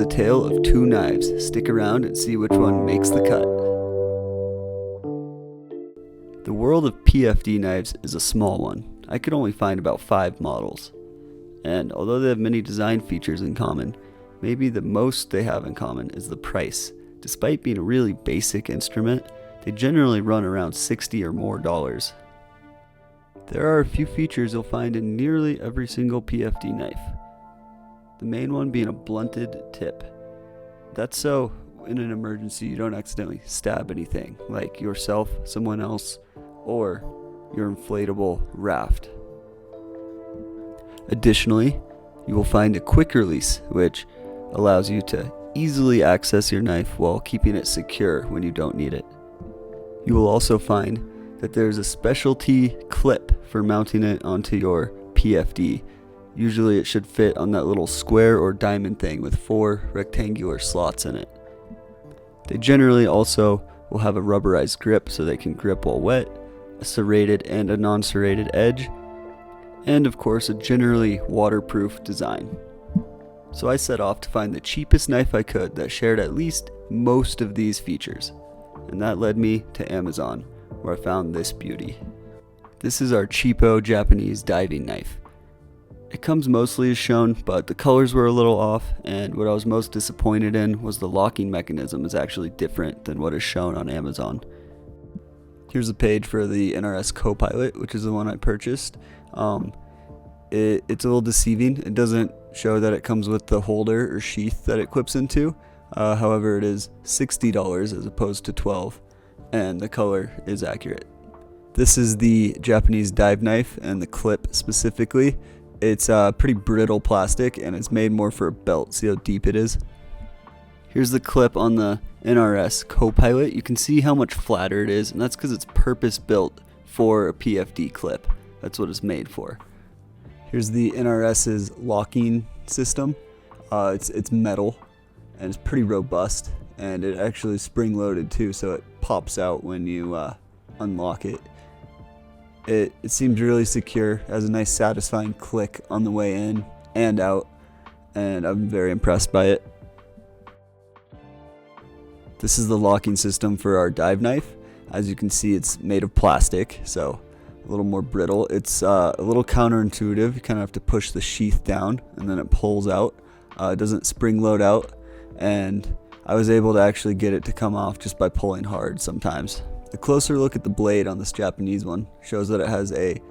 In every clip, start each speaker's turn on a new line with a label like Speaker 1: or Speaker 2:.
Speaker 1: a tale of two knives. Stick around and see which one makes the cut. The world of PFD knives is a small one. I could only find about 5 models. And although they have many design features in common, maybe the most they have in common is the price. Despite being a really basic instrument, they generally run around $60 or more. There are a few features you'll find in nearly every single PFD knife. The main one being a blunted tip. That's so in an emergency you don't accidentally stab anything, like yourself, someone else, or your inflatable raft. Additionally, you will find a quick release, which allows you to easily access your knife while keeping it secure when you don't need it. You will also find that there's a specialty clip for mounting it onto your PFD. Usually it should fit on that little square or diamond thing with 4 rectangular slots in it. They generally also will have a rubberized grip so they can grip while wet, a serrated and a non-serrated edge, and of course a generally waterproof design. So I set off to find the cheapest knife I could that shared at least most of these features, and that led me to Amazon, where I found this beauty. This is our cheapo Japanese diving knife. It comes mostly as shown, but the colors were a little off, and what I was most disappointed in was the locking mechanism is actually different than what is shown on Amazon. Here's a page for the NRS Copilot, which is the one I purchased. It's a little deceiving. It doesn't show that it comes with the holder or sheath that it clips into. However, it is $60 as opposed to $12, and the color is accurate. This is the Japanese dive knife, and the clip specifically. It's pretty brittle plastic, and it's made more for a belt. See how deep it is? Here's the clip on the NRS Copilot. You can see how much flatter it is, and that's because it's purpose built for a PFD clip. That's what it's made for. Here's the NRS's locking system. It's metal, and it's pretty robust, and it actually is spring-loaded too, so it pops out when you unlock it. It seems really secure, has a nice satisfying click on the way in and out, and I'm very impressed by it. This is the locking system for our dive knife. As you can see, it's made of plastic, so a little more brittle. It's a little counterintuitive. You kind of have to push the sheath down and then it pulls out. It doesn't spring load out, and I was able to actually get it to come off just by pulling hard sometimes. A closer look at the blade on this Japanese one shows that it has a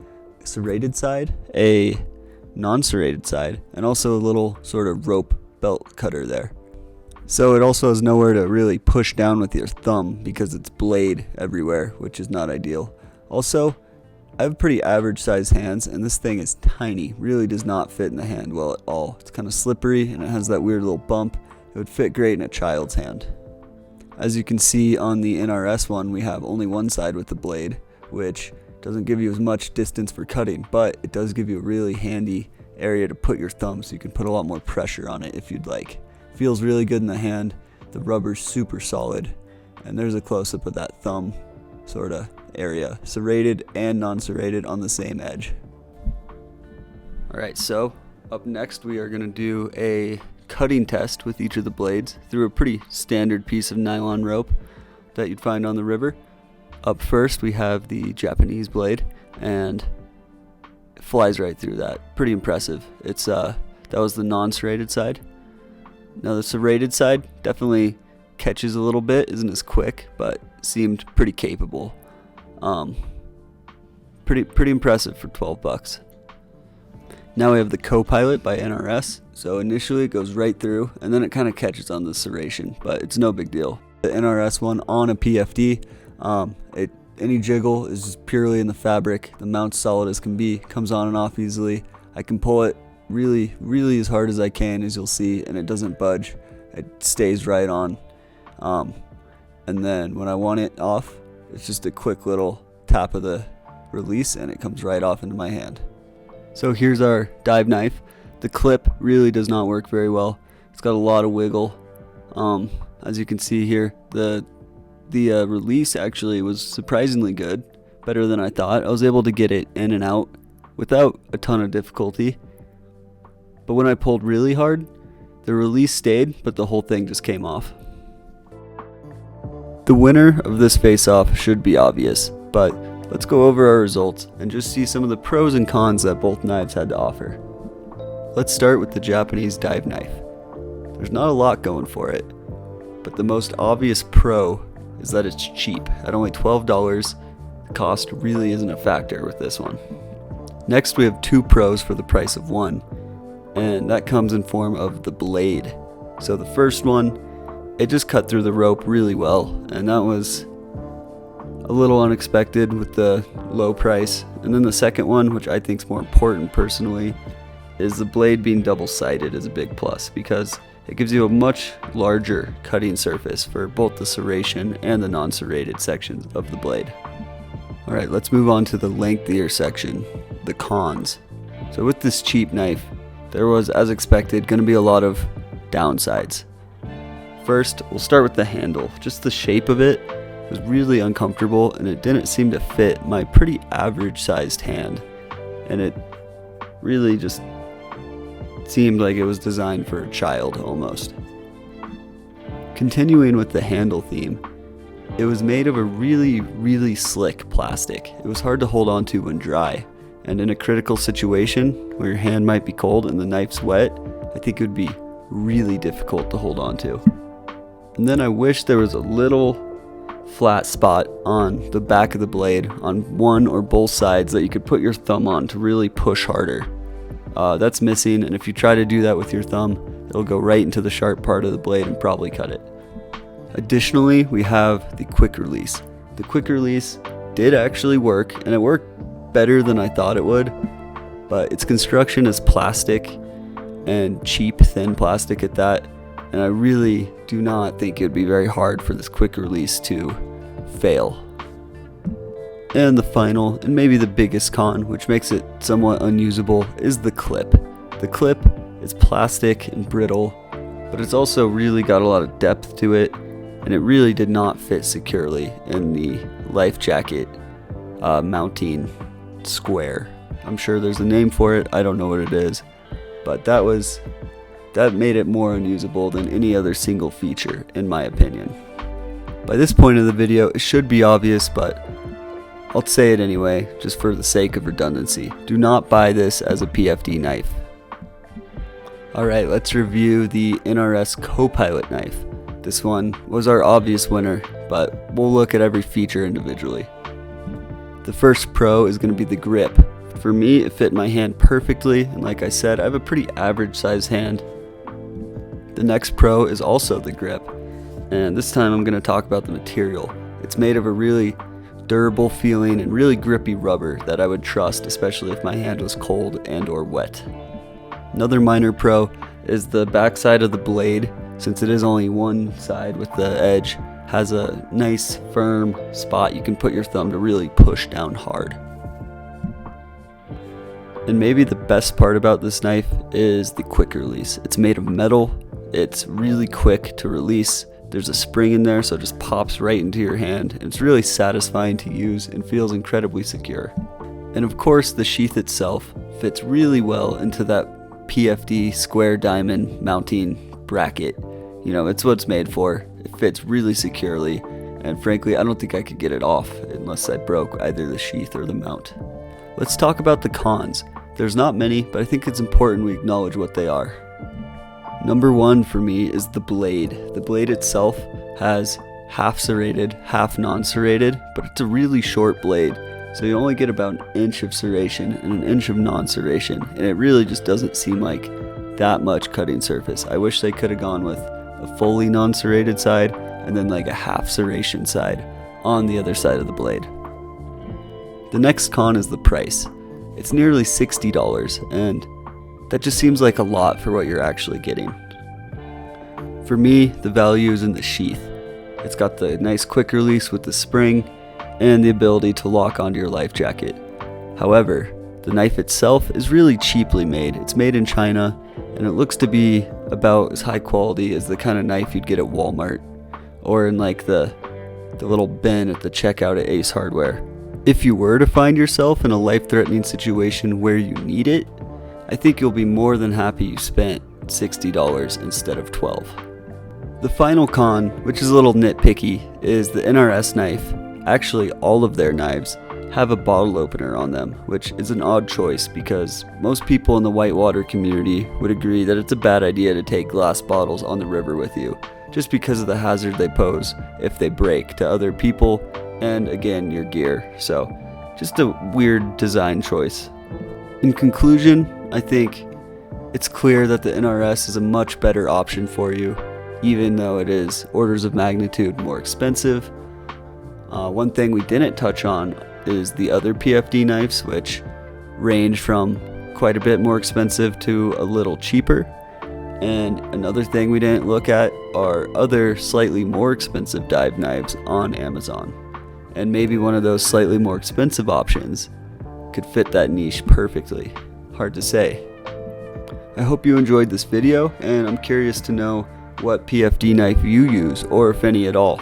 Speaker 1: serrated side, a non-serrated side, and also a little sort of rope belt cutter there. So it also has nowhere to really push down with your thumb because it's blade everywhere, which is not ideal. Also, I have pretty average sized hands, and this thing is tiny, really does not fit in the hand well at all. It's kind of slippery, and it has that weird little bump. It would fit great in a child's hand. As you can see on the NRS one, we have only one side with the blade, which doesn't give you as much distance for cutting, but it does give you a really handy area to put your thumb, so you can put a lot more pressure on it if you'd like. Feels really good in the hand. The rubber's super solid, and there's a close-up of that thumb sort of area, serrated and non-serrated on the same edge. Alright, so up next we are going to do a cutting test with each of the blades through a pretty standard piece of nylon rope that you'd find on the river. Up first we have the Japanese blade, and it flies right through that. Pretty impressive. It's that was the non-serrated side. Now the serrated side definitely catches a little bit, isn't as quick, but seemed pretty capable. Pretty impressive for $12. Now we have the Copilot by NRS. So initially it goes right through, and then it kind of catches on the serration, but it's no big deal. The NRS one on a PFD, any jiggle is just purely in the fabric. The mount's solid as can be, comes on and off easily. I can pull it really as hard as I can, as you'll see, and it doesn't budge. It stays right on. And then when I want it off, it's just a quick little tap of the release, and it comes right off into my hand. So here's our dive knife. The clip really does not work very well. It's got a lot of wiggle. As you can see here, the release actually was surprisingly good, better than I thought. I was able to get it in and out without a ton of difficulty. But when I pulled really hard, The release stayed, but the whole thing just came off. The winner of this face-off should be obvious, but let's go over our results and just see some of the pros and cons that both knives had to offer. Let's start with the Japanese dive knife. There's not a lot going for it, but the most obvious pro is that it's cheap. At only $12, the cost really isn't a factor with this one. Next, we have two pros for the price of one, and that comes in form of the blade. So the first one, it just cut through the rope really well, and that was a little unexpected with the low price. And then the second one, which I think is more important personally, is the blade being double-sided is a big plus, because it gives you a much larger cutting surface for both the serration and the non-serrated sections of the blade. Alright, let's move on to the lengthier section, the cons. So with this cheap knife, there was, as expected, going to be a lot of downsides. First, we'll start with the handle. Just the shape of it was really uncomfortable, and it didn't seem to fit my pretty average sized hand. And it really just seemed like it was designed for a child almost. Continuing with the handle theme, it was made of a really slick plastic. It was hard to hold on to when dry, and in a critical situation where your hand might be cold and the knife's wet, I think it would be really difficult to hold on to. And then I wish there was a little flat spot on the back of the blade on one or both sides that you could put your thumb on to really push harder. That's missing, and if you try to do that with your thumb, it'll go right into the sharp part of the blade and probably cut it. Additionally, we have the quick release. The quick release did actually work, and it worked better than I thought it would, but its construction is plastic and cheap, thin plastic at that, and I really do not think it would be very hard for this quick release to fail. And the final, and maybe the biggest con, which makes it somewhat unusable, is the clip. The clip is plastic and brittle, but it's also really got a lot of depth to it, and it really did not fit securely in the life jacket mounting square. I'm sure there's a name for it, I don't know what it is, but that made it more unusable than any other single feature, in my opinion. By this point of the video, it should be obvious, but I'll say it anyway, just for the sake of redundancy. Do not buy this as a PFD knife. Alright, let's review the NRS Copilot knife. This one was our obvious winner, but we'll look at every feature individually. The first pro is going to be the grip. For me, it fit my hand perfectly, and like I said, I have a pretty average sized hand. The next pro is also the grip, and this time I'm going to talk about the material. It's made of a really durable feeling and really grippy rubber that I would trust, especially if my hand was cold and or wet. Another minor pro is the backside of the blade. Since it is only one side with the edge, has a nice firm spot you can put your thumb to really push down hard. And maybe the best part about this knife is the quick release. It's made of metal, it's really quick to release. There's a spring in there, so it just pops right into your hand. It's really satisfying to use and feels incredibly secure. And of course, the sheath itself fits really well into that PFD square diamond mounting bracket. You know, it's what it's made for. It fits really securely, and frankly, I don't think I could get it off unless I broke either the sheath or the mount. Let's talk about the cons. There's not many, but I think it's important we acknowledge what they are. Number one for me is the blade. The blade itself has half serrated, half non-serrated, but it's a really short blade, so you only get about an inch of serration and an inch of non-serration, and it really just doesn't seem like that much cutting surface. I wish they could have gone with a fully non-serrated side and then like a half serration side on the other side of the blade. The next con is the price. It's nearly $60, and that just seems like a lot for what you're actually getting. For me, the value is in the sheath. It's got the nice quick release with the spring and the ability to lock onto your life jacket. However, the knife itself is really cheaply made. It's made in China, and it looks to be about as high quality as the kind of knife you'd get at Walmart or in like the little bin at the checkout at Ace Hardware. If you were to find yourself in a life-threatening situation where you need it, I think you'll be more than happy you spent $60 instead of $12. The final con, which is a little nitpicky, is the NRS knife. Actually, all of their knives have a bottle opener on them, which is an odd choice because most people in the whitewater community would agree that it's a bad idea to take glass bottles on the river with you, just because of the hazard they pose if they break to other people and, again, your gear. So, just a weird design choice. In conclusion, I think it's clear that the NRS is a much better option for you, even though it is orders of magnitude more expensive. One thing we didn't touch on is the other PFD knives, which range from quite a bit more expensive to a little cheaper. And another thing we didn't look at are other slightly more expensive dive knives on Amazon. And maybe one of those slightly more expensive options could fit that niche perfectly. Hard to say. I hope you enjoyed this video, and I'm curious to know what PFD knife you use, or if any at all.